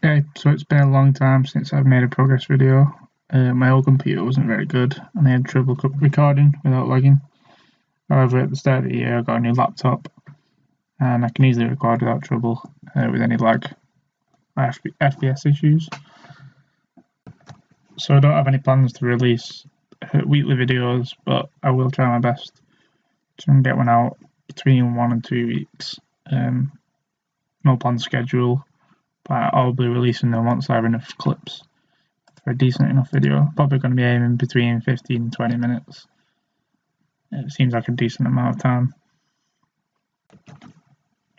Yeah, so it's been a long time since I've made a progress video. My old computer wasn't very good and I had trouble recording without lagging. However, at the start of the year I got a new laptop and I can easily record without trouble with any lag or FPS issues. So I don't have any plans to release weekly videos, but I will try my best to get one out between 1 and 2 weeks. No planned schedule, but I'll be releasing them once I have enough clips for a decent enough video. Probably going to be aiming between 15 and 20 minutes. It seems like a decent amount of time.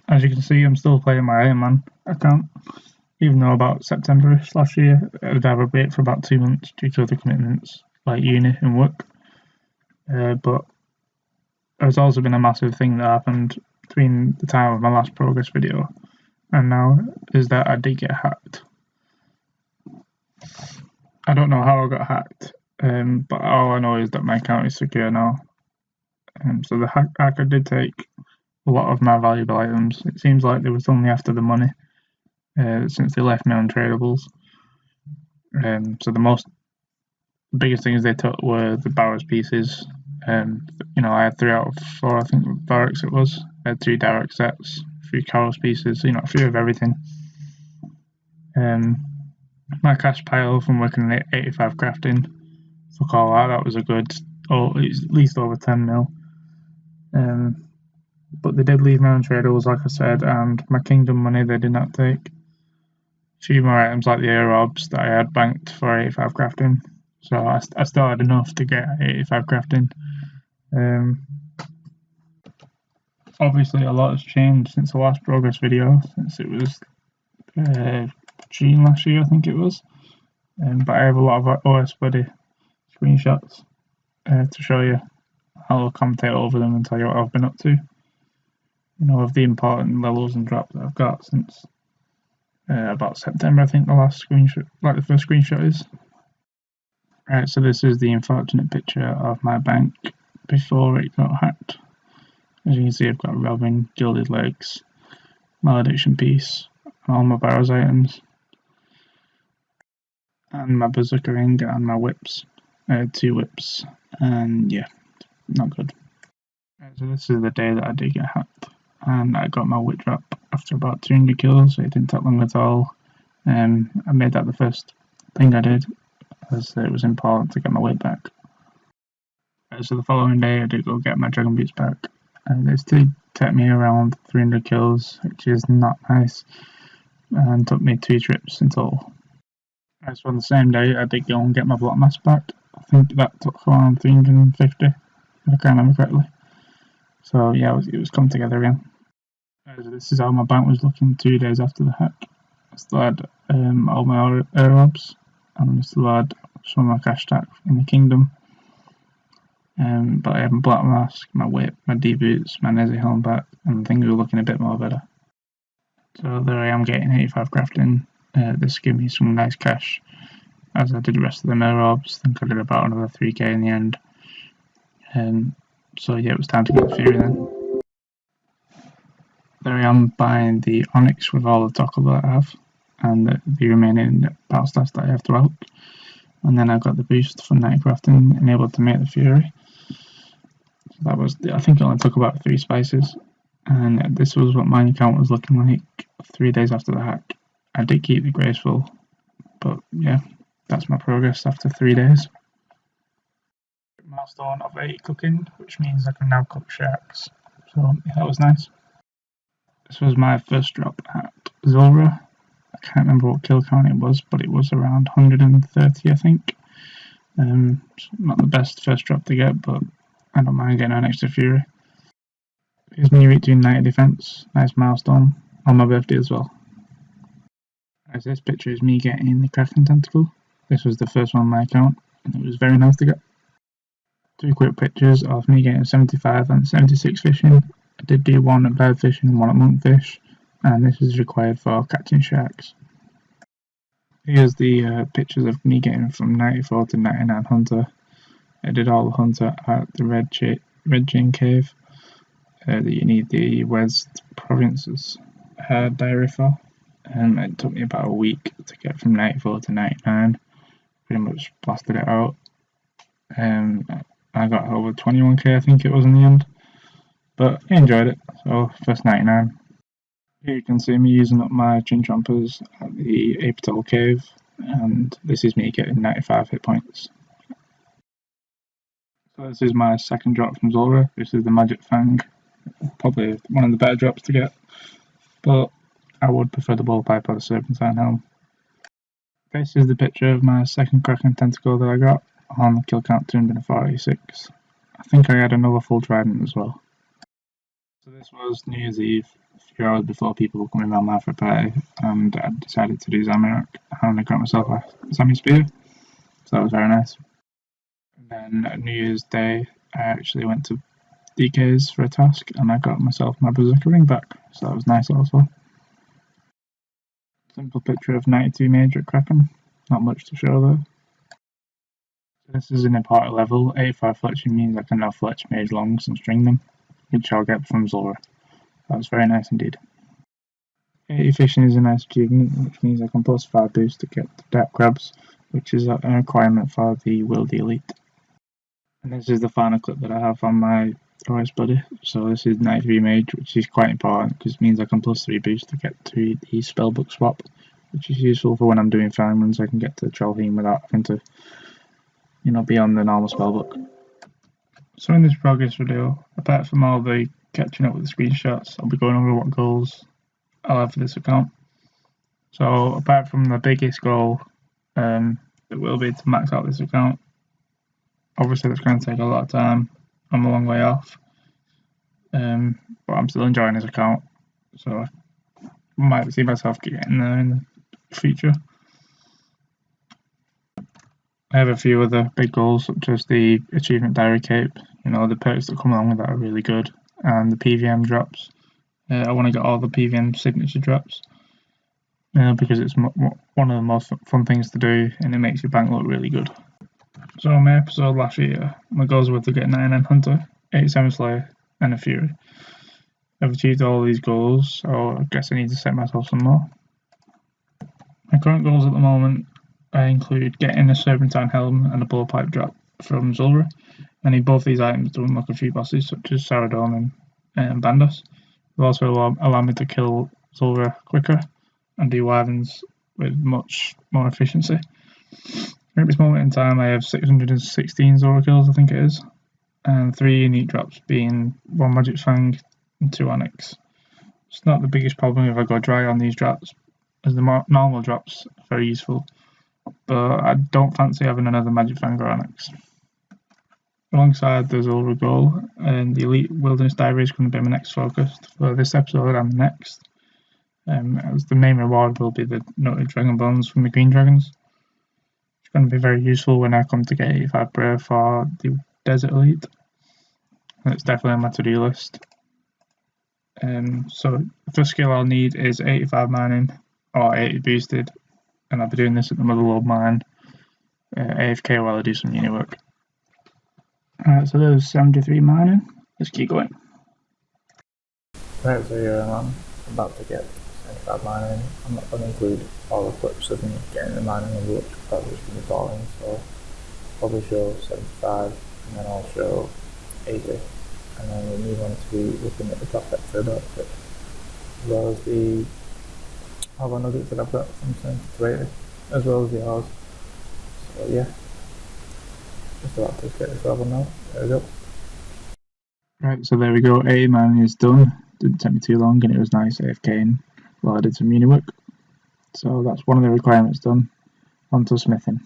As you can see, I'm still playing my Ironman account, even though about September-ish last year I'd have a break for about 2 months due to other commitments like uni and work. But there's also been a massive thing that happened between the time of my last progress video and now, is that I did get hacked. I don't know how I got hacked, but all I know is that my account is secure now. So the hacker did take a lot of my valuable items. It seems like they was only after the money, since they left me untradables. So the biggest things they took were the Barrows pieces. I had 3 out of 4, I think, barracks it was. I had 2 direct sets, 3 Carol's pieces, a few of everything. My cash pile from working at 85 crafting, fuck all that was a good, at least over 10 mil. But they did leave me untradables, like I said, and my kingdom money they did not take. A few more items like the aerobs that I had banked for 85 crafting, so I still had enough to get 85 crafting. Obviously a lot has changed since the last progress video, since it was June last year, I think it was. But I have a lot of OS Buddy screenshots to show you. I'll commentate over them and tell you what I've been up to. Of the important levels and drops that I've got since about September, I think the last screenshot, like the first screenshot is. Right, so this is the unfortunate picture of my bank before it got hacked. As you can see, I've got Robin, Gilded Legs, Malediction piece, and all my Barrows items, and my Berserker ring and my whips. 2 whips, and yeah, not good. So this is the day that I did get hacked, and I got my wit drop after about 200 kills, so it didn't take long at all. I made that the first thing I did, as it was important to get my weight back. So the following day I did go get my Dragon Boots back, and this did take me around 300 kills, which is not nice, and took me 2 trips in total. So on the same day I did go and get my block mask back. I think that took around 350, if I can remember correctly. So yeah, it was coming together again. So this is how my bank was looking 2 days after the hack. I still had all my aerobs, and I still had some of my cash stack in the kingdom. But I had my black mask, my whip, my D boots, my Nezi helm back, and things were looking a bit more better. So there I am getting 85 crafting. This gave me some nice cash, as I did the rest of the aerobs. I think I did about another 3k in the end. So yeah, it was time to get the Fury then. There I am buying the Onyx with all the toggle that I have, and the remaining battle stats that I have throughout. And then I got the boost from 90 crafting, enabled to make the Fury. So that was, I think it only took about 3 spices. And this was what my account was looking like 3 days after the hack. I did keep the graceful, but yeah, that's my progress after 3 days. Milestone of 8 cooking, which means I can now cook sharks. So yeah, that was nice. This was my first drop at Zora. I can't remember what kill count it was, but it was around 130, I think. Not the best first drop to get, but I don't mind getting an extra Fury. Here's me reaching 90 defense, nice milestone, on my birthday as well. As this picture is me getting the crafting tentacle. This was the first one on my account, and it was very nice to get. 2 quick pictures of me getting 75 and 76 fishing. I did do 1 at bird fishing and 1 at monkfish, and this is required for catching sharks. Here's the pictures of me getting from 94 to 99 hunter. I did all the hunter at the Red Chain Cave that you need the West Province's diary for. It took me about a week to get from 94 to 99. Pretty much blasted it out. I got over 21k, I think it was in the end. But I enjoyed it, so first 99. Here you can see me using up my chin chompers at the Apital Cave, and this is me getting 95 hit points. So this is my second drop from Zulrah. This is the Magic Fang, probably one of the better drops to get, but I would prefer the ball pipe or the Serpentine Helm. This is the picture of my second Kraken Tentacle that I got on kill count 246. I think I had another full trident as well. So this was New Year's Eve, a few hours before people were coming around my for a party, and I decided to do Zamorak, and I got myself a Zami Spear, so that was very nice. And then at New Year's Day, I actually went to DK's for a task, and I got myself my Berserker ring back, so that was nice also. Simple picture of 92 Mage at Kraken, not much to show though. This is an important level. 85 fletching means I can now fletch Mage Longs and string them, which I'll get from Zulrah. That was very nice indeed. 80 fishing is a nice achievement, which means I can plus 5 boost to get the Dark Crabs, which is a requirement for the Wildy Elite. And this is the final clip that I have on my OS buddy. So this is 93 Mage, which is quite important because it means I can plus 3 boost to get to the spellbook swap, which is useful for when I'm doing farm runs. I can get to Trollheim without having to, be on the normal spellbook. So in this progress video, apart from all the catching up with the screenshots, I'll be going over what goals I'll have for this account. So apart from the biggest goal, it will be to max out this account. Obviously that's going to take a lot of time. I'm a long way off, but I'm still enjoying this account, so I might see myself getting there in the future. I have a few other big goals, such as the Achievement Diary Cape. The perks that come along with that are really good, and the PVM drops. I want to get all the PVM signature drops, because it's one of the most fun things to do, and it makes your bank look really good. So in my episode last year, my goals were to get 99 Hunter, 87 Slayer, and a Fury. I've achieved all these goals, so I guess I need to set myself some more. My current goals at the moment include getting a Serpentine Helm and a Blowpipe drop from Zulrah. I need both these items to unlock a few bosses such as Saradon and Bandos. It'll also allow me to kill Zulrah quicker and do Wyverns with much more efficiency. At this moment in time I have 616 Zulrah kills, I think it is, and 3 unique drops, being 1 Magic Fang and 2 Onyx. It's not the biggest problem if I go dry on these drops, as the normal drops are very useful, but I don't fancy having another Magic Fang or Onyx. Alongside the Zulrah goal, and the Elite Wilderness Diary is going to be my next focus for this episode and next, as the main reward will be the noted Dragon Bones from the Green Dragons. It's going to be very useful when I come to get 85 Brave for the Desert Elite, and it's definitely on my to-do list. So the first skill I'll need is 85 mining or 80 boosted, and I'll be doing this at the Motherlode mine, AFK while I do some uni work. Alright, so there's 73 mining. Let's keep going. Right, so here I'm about to get 75 mining. I'm not going to include all the clips of me getting the mining number, which will probably just be boring, so I'll probably show 75 and then I'll show 80, and then we'll move on to looking at the top extra outfit, as well as the other nuggets that I've got from 70 to 80, as well as the hours. So yeah, just about to get this level now. There we go. Right, so there we go, 80 mining is done. Didn't take me too long, and it was nice AFKing while I did some uni work. So that's one of the requirements done. On to smithing.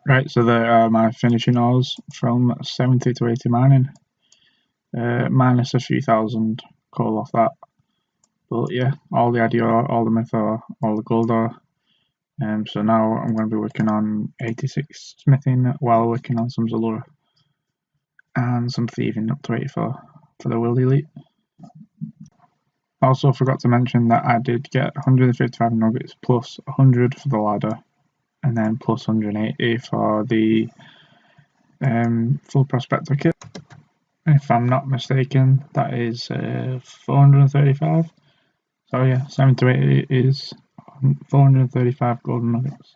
Right, so there are my finishing ores from 70 to 80 mining. Minus a few thousand coal off that. But yeah, all the Adi ore, all the myth ore, all the gold ore. So now I'm going to be working on 86 smithing while working on some Zulrah. And some thieving up to 84 for the Wild Elite. Also forgot to mention that I did get 155 nuggets plus 100 for the ladder, and then plus 180 for the full prospector kit. If I'm not mistaken, that is 435. So yeah, 7 to 8 is 435 golden nuggets.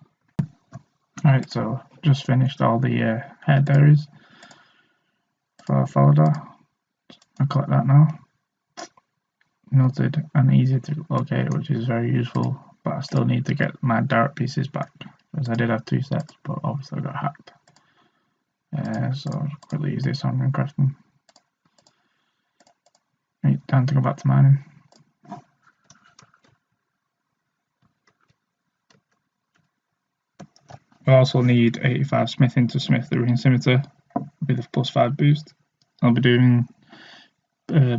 Alright, so just finished all the hair diaries for Falada. I'll collect that now. Noted and easy to locate, which is very useful, but I still need to get my direct pieces back, because I did have 2 sets, but obviously I got hacked. So I'll quickly use this on crafting. Right, time to go back to mining. I'll also need 85 smithing to smith the rune scimitar with a +5 boost. I'll be doing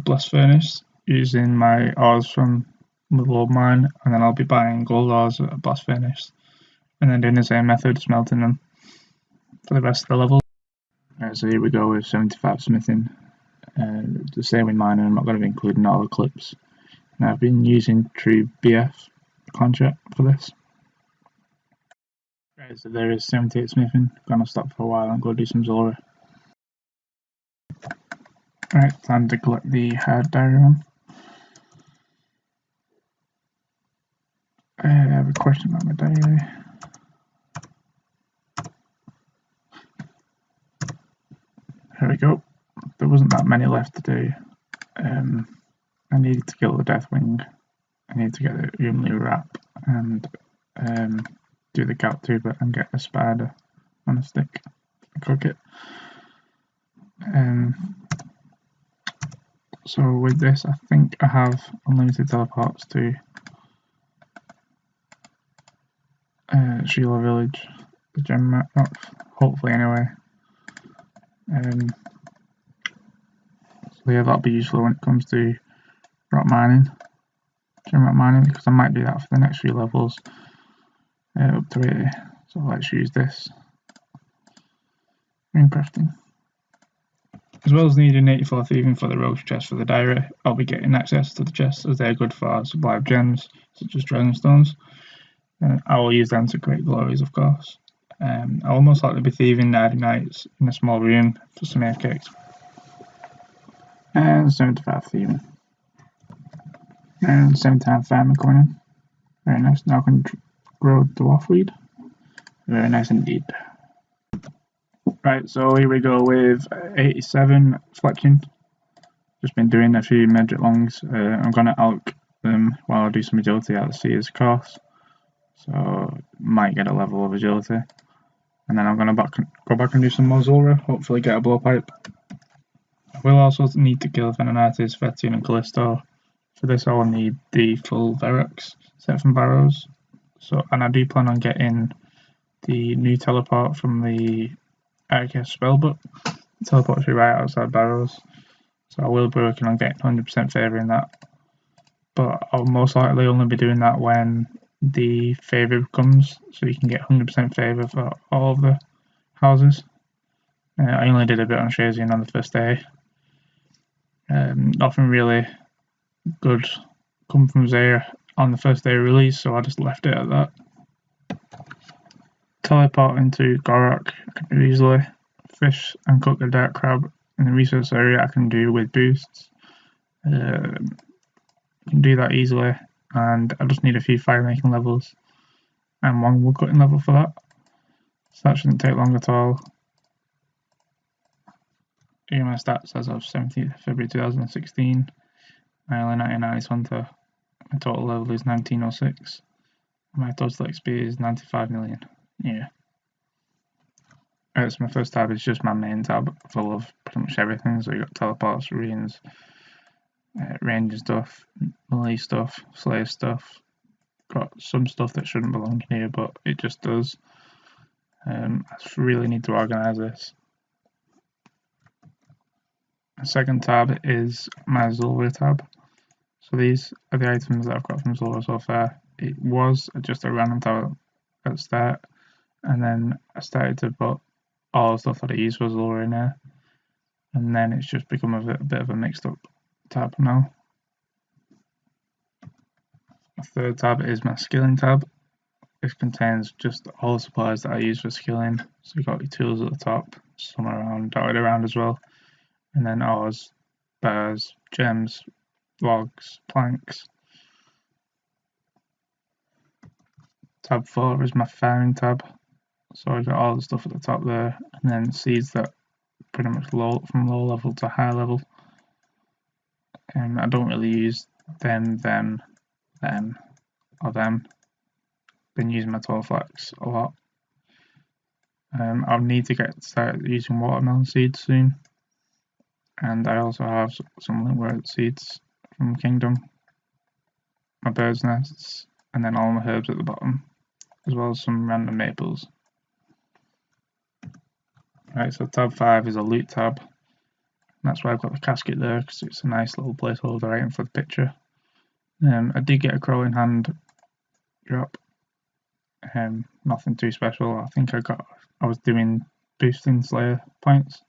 blast furnace using my ores from the gold mine, and then I'll be buying gold ores at a blast furnace, and then doing the same method, smelting them for the rest of the level. So here we go with 75 smithing. The same with mining, I'm not going to be including all the clips. And I've been using True BF contract for this. Right, so there is 78 smithing. Gonna stop for a while and go do some Zora. Right, time to collect the hard diary one. I have a question about my diary. Here we go. There wasn't that many left to do. I needed to kill the Deathwing. I need to get the Umli wrap and do the Gout tuber and get the spider on a stick and cook it. So with this, I think I have unlimited teleports to Sheila Village, the gem map, hopefully anyway. So yeah, that'll be useful when it comes to rock mining, gem rock mining, because I might do that for the next few levels up to 80. So let's use this. Rune crafting. As well as needing 84 thieving for the roach chest for the diary, I'll be getting access to the chests as they're good for supply of gems, such as dragon stones. I will use them to create glories, of course. I will most likely be thieving 90 nights in a small room for some air cakes. And 75 thieving. And 75 farming coming in. Very nice. Now I can grow dwarf weed. Very nice indeed. Right, so here we go with 87 fletching. Just been doing a few midget longs. I'm going to elk them while I do some agility out of the sea as course. So might get a level of agility. And then I'm going to go back and do some more Zora, hopefully get a blowpipe. I will also need to kill Venonitis, Vetian and Callisto. For this I will need the full Verox set from Barrows. And I do plan on getting the new teleport from the Arcus spellbook. It teleports you right outside Barrows. So I will be working on getting 100% favour in that. But I'll most likely only be doing that when the favour comes, so you can get 100% favour for all of the houses. I only did a bit on Shazian on the first day. Nothing really good come from Zaya on the first day of release, so I just left it at that. Teleport into Gorok I can do easily. Fish and cook the dark crab in the resource area I can do with boosts. I can do that easily, and I just need a few fire making levels and 1 wood cutting level for that. So that shouldn't take long at all. Here are my stats as of 17th February 2016. My L99 is Hunter. My total level is 1906. My total XP is 95 million. Yeah. So my first tab is just my main tab, full of pretty much everything. So you got teleports, runes, ranger stuff, melee stuff, slayer stuff. Got some stuff that shouldn't belong here, but it just does. I really need to organise this. The second tab is my Zora tab. So these are the items that I've got from Zora so far. It was just a random tab at the start, and then I started to put all the stuff that I used for Zora in there, and then it's just become a bit of a mixed up tab now. The third tab is my skilling tab. This contains just all the supplies that I use for skilling. So you've got your tools at the top, some around, dotted around as well, and then ores, bars, gems, logs, planks, Tab 4 is my farming tab. So I got all the stuff at the top there, and then seeds that pretty much from low level to high level. I don't really use them, or them. Been using my tall flax a lot. I'll need to start using watermelon seeds soon. And I also have some linkwort seeds from Kingdom, my bird's nests, and then all my herbs at the bottom, as well as some random maples. Right, so tab 5 is a loot tab. That's why I've got the casket there, because it's a nice little placeholder item for the picture. I did get a crawling hand drop. Nothing too special. I think I was doing boosting Slayer points,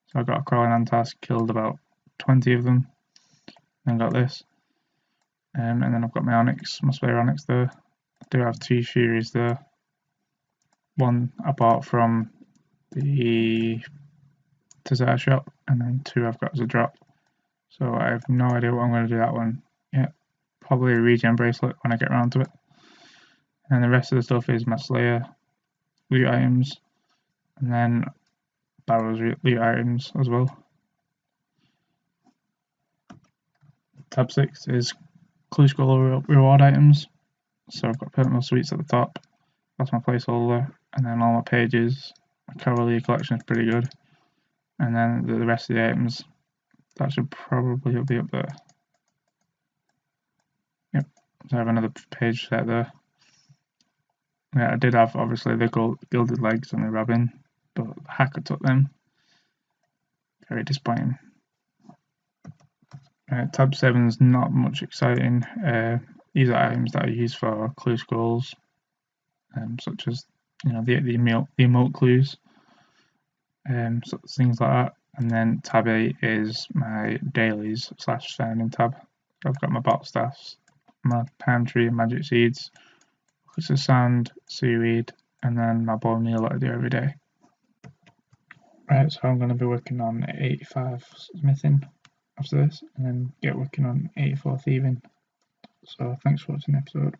so I got a crawling hand task, killed about 20 of them, and got this. And then I've got my spare onyx there. I do have 2 Furies there. One I bought from the Tazar shop, and then 2 I've got as a drop. So I have no idea what I'm going to do that one yet. Probably a regen bracelet when I get around to it. And the rest of the stuff is my Slayer loot items, and then Barrow's loot items as well. Tab 6 is Clue Scroll reward items. So I've got Permanent Sweets at the top. That's my placeholder, and then all my pages. My Cavalier collection is pretty good, and then the rest of the items, that should probably be up there. Yep, so I have another page set there. Yeah, I did have obviously the gilded legs and the robin, but the hacker took them. Very disappointing. Tab 7 is not much exciting. These are items that I use for clue scrolls, such as the emote clues, so things like that. And then tab 8 is my dailies / farming tab. I've got my bottle staffs, my palm tree and magic seeds, buckets of sand, seaweed, and then my bone meal that I do every day. Right, so I'm going to be working on 85 smithing after this, and then get working on 84 thieving. So thanks for watching the episode.